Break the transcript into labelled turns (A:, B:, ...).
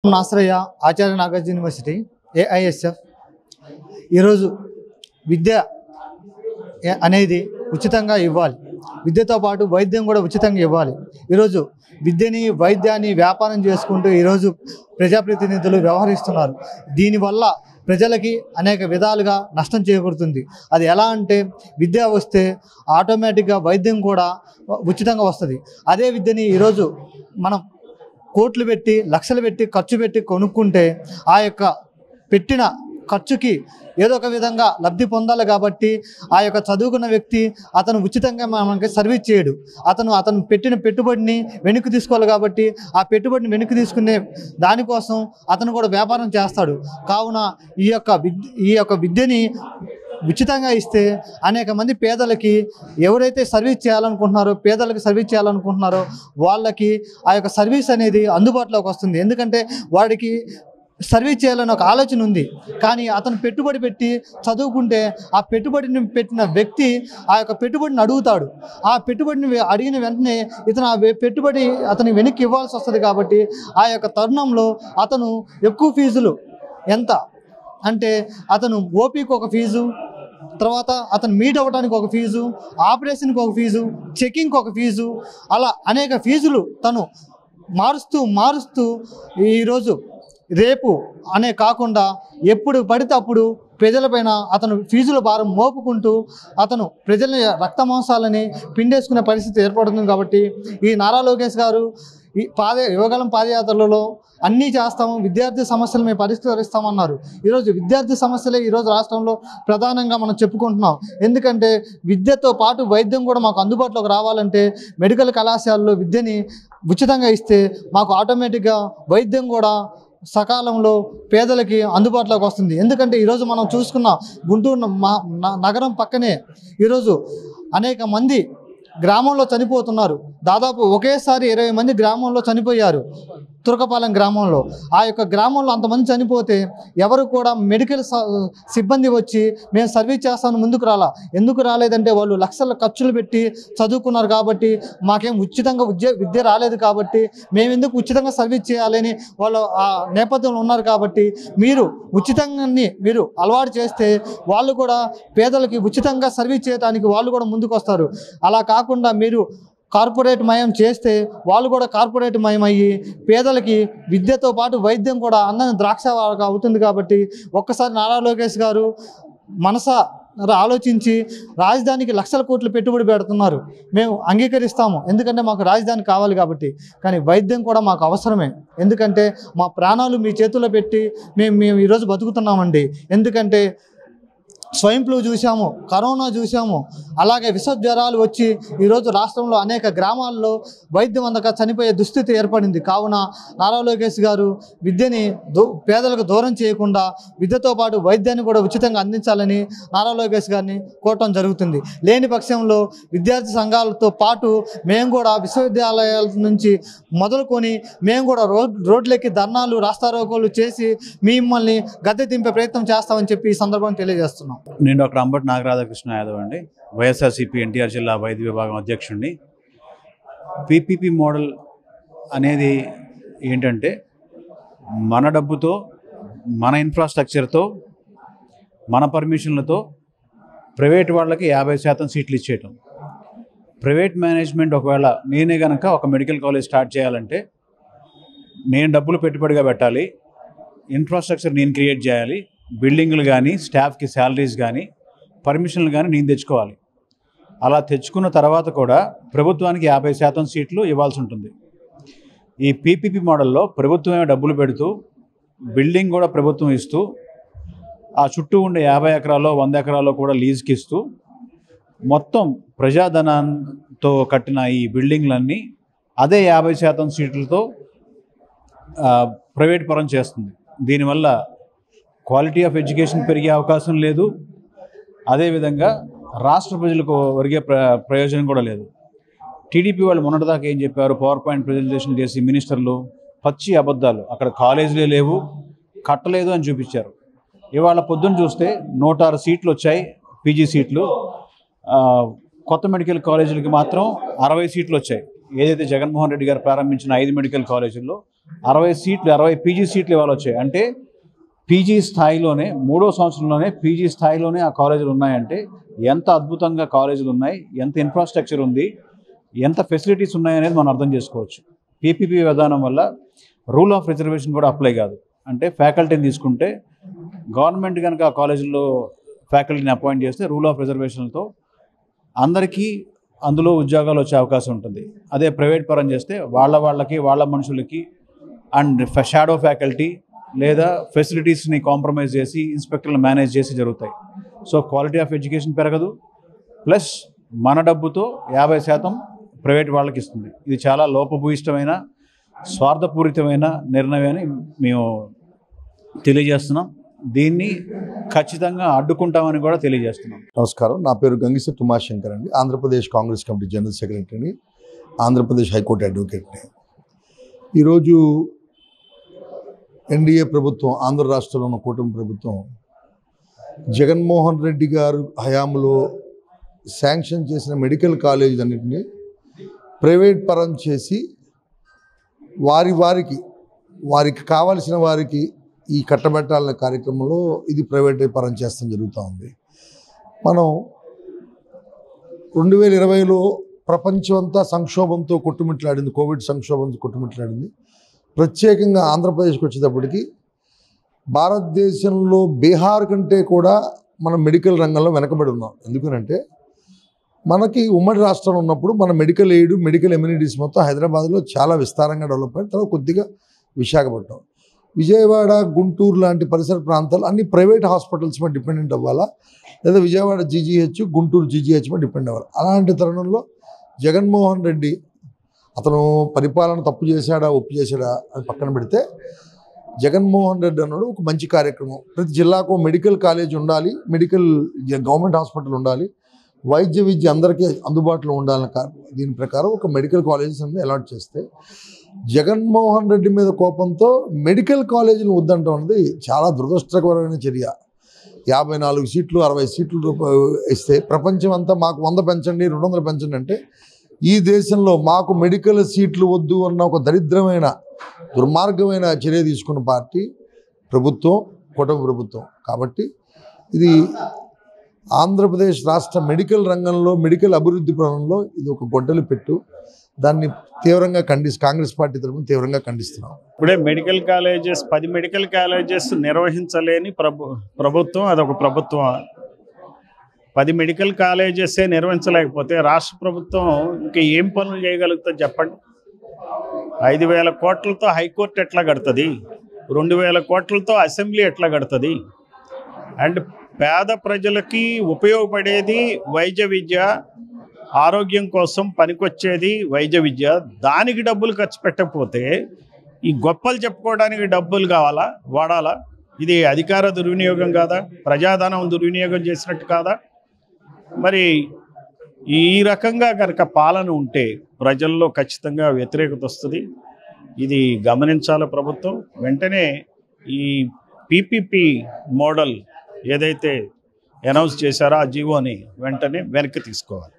A: Nasaraiah Acharya Nagarjuna university AISF ఈరోజు విద్య అనేది ఉచితంగా ఇవ్వాలి. విద్యతో పాటు వైద్యం కూడా ఉచితంగా ఇవ్వాలి. ఈరోజు విద్యని వైద్యాన్ని వ్యాపారం చేసుకుంటూ ఈరోజు ప్రజాప్రతినిధులు వ్యవహరిస్తున్నారు. దీనివల్ల ప్రజలకి అనేక విధాలుగా నష్టం చేకూరుతుంది. అది ఎలా అంటే విద్య వస్తే ఆటోమేటిక్గా వైద్యం కూడా ఉచితంగా వస్తుంది. అదే విద్యని ఈరోజు మనం కోట్లు పెట్టి లక్షలు పెట్టి ఖర్చు పెట్టి కొనుక్కుంటే ఆ యొక్క పెట్టిన ఖర్చుకి ఏదో ఒక విధంగా లబ్ధి పొందాలి. కాబట్టి ఆ యొక్క చదువుకున్న వ్యక్తి అతను ఉచితంగా మనకి సర్వీస్ చేయడు. అతను పెట్టిన పెట్టుబడిని వెనక్కి తీసుకోవాలి. కాబట్టి ఆ పెట్టుబడిని వెనక్కి తీసుకునే దానికోసం అతను కూడా వ్యాపారం చేస్తాడు. కావున ఈ యొక్క విద్యని ఉచితంగా ఇస్తే అనేక మంది పేదలకి ఎవరైతే సర్వీస్ చేయాలనుకుంటున్నారో పేదలకు సర్వీస్ చేయాలనుకుంటున్నారో వాళ్ళకి ఆ యొక్క సర్వీస్ అనేది అందుబాటులోకి వస్తుంది. ఎందుకంటే వాడికి సర్వీస్ చేయాలని ఒక ఆలోచన ఉంది. కానీ అతను పెట్టుబడి పెట్టి చదువుకుంటే ఆ పెట్టుబడిని పెట్టిన వ్యక్తి ఆ యొక్క పెట్టుబడిని అడుగుతాడు. ఆ పెట్టుబడిని అడిగిన వెంటనే ఇతను ఆ పెట్టుబడి అతనికి వెనక్కి ఇవ్వాల్సి వస్తుంది. కాబట్టి ఆ యొక్క తరుణంలో అతను ఎక్కువ ఫీజులు ఎంత అంటే అతను ఓపీకి ఒక ఫీజు, తర్వాత అతను మీట్ అవ్వడానికి ఒక ఫీజు, ఆపరేషన్కి ఒక ఫీజు, చెకింగ్కి ఒక ఫీజు, అలా అనేక ఫీజులు తను మారుస్తూ ఈరోజు రేపు అనే కాకుండా ఎప్పుడు పడితే అప్పుడు ప్రజలపైన అతను ఫీజుల భారం మోపుకుంటూ అతను ప్రజల రక్త మాంసాలని పిండేసుకునే పరిస్థితి ఏర్పడుతుంది. కాబట్టి ఈ నారా లోకేష్ గారు ఈ యువగలం పాదయాత్రలలో అన్నీ చేస్తాము, విద్యార్థి సమస్యలు మేము పరిష్కరిస్తామన్నారు. ఈరోజు విద్యార్థి సమస్యలే ఈరోజు రాష్ట్రంలో ప్రధానంగా మనం చెప్పుకుంటున్నాం. ఎందుకంటే విద్యతో పాటు వైద్యం కూడా మాకు అందుబాటులోకి రావాలంటే మెడికల్ కళాశాలలో విద్యని ఉచితంగా ఇస్తే మాకు ఆటోమేటిక్గా వైద్యం కూడా సకాలంలో పేదలకి అందుబాటులోకి వస్తుంది. ఎందుకంటే ఈరోజు మనం చూసుకున్న గుంటూరు నగరం పక్కనే ఈరోజు అనేక మంది గ్రామంలో చనిపోతున్నారు. దాదాపు ఒకేసారి 20 మంది గ్రామంలో చనిపోయారు. తురకపాలెం గ్రామంలో ఆ యొక్క గ్రామంలో అంతమంది చనిపోతే ఎవరు కూడా మెడికల్ సిబ్బంది వచ్చి మేము సర్వీస్ చేస్తామని ముందుకు ఎందుకు రాలేదంటే వాళ్ళు లక్షల ఖర్చులు పెట్టి చదువుకున్నారు. కాబట్టి మాకేం ఉచితంగా విద్య రాలేదు. కాబట్టి మేము ఎందుకు ఉచితంగా సర్వీస్ చేయాలని వాళ్ళు ఆ నేపథ్యంలో ఉన్నారు. కాబట్టి మీరు ఉచితంగాన్ని మీరు అలవాటు చేస్తే వాళ్ళు కూడా పేదలకి ఉచితంగా సర్వీస్ చేయడానికి వాళ్ళు కూడా ముందుకు వస్తారు. అలా కాకుండా మీరు కార్పొరేట్ మయం చేస్తే వాళ్ళు కూడా కార్పొరేట్ మయం అయ్యి పేదలకి విద్యతో పాటు వైద్యం కూడా అందని ద్రాక్ష అవుతుంది. కాబట్టి ఒక్కసారి నారా లోకేష్ గారు ఆలోచించి రాజధానికి లక్షల కోట్లు పెట్టుబడి పెడుతున్నారు. మేము అంగీకరిస్తాము, ఎందుకంటే మాకు రాజధాని కావాలి కాబట్టి. కానీ వైద్యం కూడా మాకు అవసరమే. ఎందుకంటే మా ప్రాణాలు మీ చేతుల్లో పెట్టి మేము ఈరోజు బతుకుతున్నామండి. ఎందుకంటే స్వైన్ ఫ్లూ చూసాము, కరోనా చూసాము, అలాగే విష జ్వరాలు వచ్చి ఈరోజు రాష్ట్రంలో అనేక గ్రామాల్లో వైద్యం అందక చనిపోయే దుస్థితి ఏర్పడింది. కావున నారా లోకేష్ గారు విద్యని పేదలకు దూరం చేయకుండా విద్యతో పాటు వైద్యాన్ని కూడా ఉచితంగా అందించాలని నారా లోకేష్ గారిని కోరటం జరుగుతుంది. లేని పక్షంలో విద్యార్థి సంఘాలతో పాటు మేము కూడా విశ్వవిద్యాలయాల నుంచి మొదలుకొని మేము కూడా రోడ్లెక్కి ధర్నాలు రాస్తారోకోలు చేసి మిమ్మల్ని గద్దె దింపే ప్రయత్నం చేస్తామని చెప్పి ఈ సందర్భంగా తెలియజేస్తున్నాం.
B: నేను డాక్టర్ అంబటి నాగరాధాకృష్ణ యాదవ్ అండి, వైఎస్ఆర్సీపీ ఎన్టీఆర్ జిల్లా వైద్య విభాగం అధ్యక్షుడిని. పీపీపీ మోడల్ అనేది ఏంటంటే మన డబ్బుతో మన ఇన్ఫ్రాస్ట్రక్చర్తో మన పర్మిషన్లతో ప్రైవేట్ వాళ్ళకి 50% సీట్లు ఇచ్చేయటం. ప్రైవేట్ మేనేజ్మెంట్ ఒకవేళ నేనే కనుక ఒక మెడికల్ కాలేజ్ స్టార్ట్ చేయాలంటే నేను డబ్బులు పెట్టుబడిగా పెట్టాలి, ఇన్ఫ్రాస్ట్రక్చర్ నేను క్రియేట్ చేయాలి, బిల్డింగ్లు కానీ స్టాఫ్కి శాలరీస్ కానీ పర్మిషన్లు కానీ నేను తెచ్చుకోవాలి. అలా తెచ్చుకున్న తర్వాత కూడా ప్రభుత్వానికి 50% సీట్లు ఇవ్వాల్సి ఉంటుంది. ఈ పీపీపీ మోడల్లో ప్రభుత్వమే డబ్బులు పెడుతూ బిల్డింగ్ కూడా ప్రభుత్వం ఇస్తూ ఆ చుట్టూ ఉండే 50 ఎకరాల్లో 100 ఎకరాల్లో కూడా లీజ్కి ఇస్తూ మొత్తం ప్రజాధనంతో కట్టిన ఈ బిల్డింగ్లన్నీ అదే 50% సీట్లతో ప్రైవేట్ పరం చేస్తుంది. దీనివల్ల క్వాలిటీ ఆఫ్ ఎడ్యుకేషన్ పెరిగే అవకాశం లేదు. అదేవిధంగా రాష్ట్ర ప్రజలకు ఒరిగే ప్రయోజనం కూడా లేదు. టీడీపీ వాళ్ళు మొన్నటిదాకా ఏం చెప్పారు, పవర్ పాయింట్ ప్రజెంటేషన్ చేసి మినిస్టర్లు పచ్చి అబద్ధాలు, అక్కడ కాలేజీలే లేవు కట్టలేదు అని చూపించారు. ఇవాళ పొద్దున్న చూస్తే 106 సీట్లు వచ్చాయి పీజీ సీట్లు. కొత్త మెడికల్ కాలేజీలకి మాత్రం 60 సీట్లు వచ్చాయి. ఏదైతే జగన్మోహన్ రెడ్డి గారు ప్రారంభించిన 5 మెడికల్ కాలేజీల్లో 60 సీట్లు 60 పీజీ సీట్లు ఇవాళ వచ్చాయి. అంటే పీజీ స్థాయిలోనే 3వ సంవత్సరంలోనే పీజీ స్థాయిలోనే ఆ కాలేజీలు ఉన్నాయంటే ఎంత అద్భుతంగా కాలేజీలు ఉన్నాయి, ఎంత ఇన్ఫ్రాస్ట్రక్చర్ ఉంది, ఎంత ఫెసిలిటీస్ ఉన్నాయనేది మనం అర్థం చేసుకోవచ్చు. పీపీపీ విధానం వల్ల రూల్ ఆఫ్ రిజర్వేషన్ కూడా అప్లై కాదు. అంటే ఫ్యాకల్టీని తీసుకుంటే గవర్నమెంట్ కనుక ఆ కాలేజీల్లో ఫ్యాకల్టీని అపాయింట్ చేస్తే రూల్ ఆఫ్ రిజర్వేషన్లతో అందరికీ అందులో ఉద్యోగాలు వచ్చే అవకాశం ఉంటుంది. అదే ప్రైవేట్ పరం చేస్తే వాళ్ళకి వాళ్ళ మనుషులకి అండ్ షాడో ఫ్యాకల్టీ లేదా ఫెసిలిటీస్ని కాంప్రమైజ్ చేసి ఇన్స్పెక్టర్లు మేనేజ్ చేసి జరుగుతాయి. సో క్వాలిటీ ఆఫ్ ఎడ్యుకేషన్ పెరగదు, ప్లస్ మన డబ్బుతో 50% ప్రైవేట్ వాళ్ళకి ఇస్తుంది. ఇది చాలా లోపభూయిష్టమైన స్వార్థపూరితమైన నిర్ణయం అని మేము తెలియజేస్తున్నాం. దీన్ని ఖచ్చితంగా అడ్డుకుంటామని కూడా తెలియజేస్తున్నాం.
C: నమస్కారం, నా పేరు గంగిశెట్టి ఉమాశంకర్ అండి. ఆంధ్రప్రదేశ్ కాంగ్రెస్ కమిటీ జనరల్ సెక్రటరీని, ఆంధ్రప్రదేశ్ హైకోర్టు అడ్వకేట్ని. ఈరోజు ఎన్డీఏ ప్రభుత్వం, ఆంధ్ర రాష్ట్రంలో ఉన్న కూటమి ప్రభుత్వం జగన్మోహన్ రెడ్డి గారు హయాంలో శాంక్షన్ చేసిన మెడికల్ కాలేజీలన్నింటినీ ప్రైవేట్ పరం చేసి వారికి కావాల్సిన వారికి ఈ కట్టబెట్టాలనే కార్యక్రమంలో ఇది ప్రైవేట్ పరం చేస్తాం జరుగుతూ ఉంది. మనం 2020లో ప్రపంచం అంతా సంక్షోభంతో కొట్టుమిట్లాడింది, కోవిడ్ సంక్షోభంతో కొట్టుమిట్లాడింది. ప్రత్యేకంగా ఆంధ్రప్రదేశ్కి వచ్చేటప్పటికి భారతదేశంలో బీహార్ కంటే కూడా మనం మెడికల్ రంగంలో వెనకబడి ఉన్నాం. ఎందుకనంటే మనకి ఉమ్మడి రాష్ట్రం ఉన్నప్పుడు మన మెడికల్ ఎయిడ్, మెడికల్ ఎమ్యూనిటీస్ మొత్తం హైదరాబాద్లో చాలా విస్తారంగా డెవలప్ అయిన తర్వాత కొద్దిగా విశాఖపట్నం, విజయవాడ, గుంటూరు లాంటి పరిసర ప్రాంతాలు అన్ని ప్రైవేట్ హాస్పిటల్స్ మీద డిపెండెంట్ అవ్వాలా, లేదా విజయవాడ జీజీహెచ్, గుంటూరు జీజీహెచ్ మీద డిపెండ్ అవ్వాలి. అలాంటి తరుణంలో జగన్మోహన్ రెడ్డి అతను పరిపాలన తప్పు చేశాడా ఒప్పు చేశాడా అని పక్కన పెడితే, జగన్మోహన్ రెడ్డి అన్నాడు ఒక మంచి కార్యక్రమం, ప్రతి జిల్లాకు మెడికల్ కాలేజ్ ఉండాలి, గవర్నమెంట్ హాస్పిటల్ ఉండాలి, వైద్య విద్య అందరికీ అందుబాటులో ఉండాలని దీని ప్రకారం ఒక మెడికల్ కాలేజెస్ అనేది అలాట్ చేస్తే, జగన్మోహన్ రెడ్డి మీద కోపంతో మెడికల్ కాలేజీలు వద్దంటాం అనేది చాలా దురదృష్టకరమైన చర్య. 54 సీట్లు 60 సీట్లు ఇస్తే ప్రపంచం అంతా మాకు 100 పెంచండి 200 పెంచండి అంటే, ఈ దేశంలో మాకు మెడికల్ సీట్లు వద్దు అన్న ఒక దరిద్రమైన దుర్మార్గమైన చర్య తీసుకున్న పార్టీ ప్రభుత్వం, కూటమి ప్రభుత్వం. కాబట్టి ఇది ఆంధ్రప్రదేశ్ రాష్ట్ర మెడికల్ రంగంలో, మెడికల్ అభివృద్ధి పరంలో ఇది ఒక గొడ్డలి పెట్టు. దాన్ని తీవ్రంగా కాంగ్రెస్ పార్టీ తరఫున తీవ్రంగా ఖండిస్తున్నాం.
D: ఇప్పుడే మెడికల్ కాలేజెస్ 10 మెడికల్ కాలేజెస్ నిర్వహించలేని ప్రభుత్వం అదొక ప్రభుత్వం. 10 మెడికల్ కాలేజెసే నిర్వహించలేకపోతే రాష్ట్ర ప్రభుత్వం ఇంకా ఏం పనులు చేయగలుగుతుంది చెప్పండి? 5,000 కోట్లతో హైకోర్టు ఎట్లా కడుతుంది? 2,000 కోట్లతో అసెంబ్లీ ఎట్లా కడుతుంది? అండ్ పేద ప్రజలకి ఉపయోగపడేది వైద్య విద్య, ఆరోగ్యం కోసం పనికొచ్చేది వైద్య విద్య, దానికి డబ్బులు ఖర్చు పెట్టకపోతే ఈ గొప్పలు చెప్పుకోవడానికి డబ్బులు కావాలా, వాడాలా? ఇది అధికార దుర్వినియోగం కాదా? ప్రజాధనం దుర్వినియోగం చేసినట్టు కాదా? మరి ఈ రకంగా కనుక పాలన ఉంటే ప్రజల్లో ఖచ్చితంగా వ్యతిరేకత వస్తుంది. ఇది గమనించాలి ప్రభుత్వం. వెంటనే ఈ పీపీపీ మోడల్ ఏదైతే అనౌన్స్ చేశారో ఆ జీవోని వెంటనే వెనక్కి తీసుకోవాలి.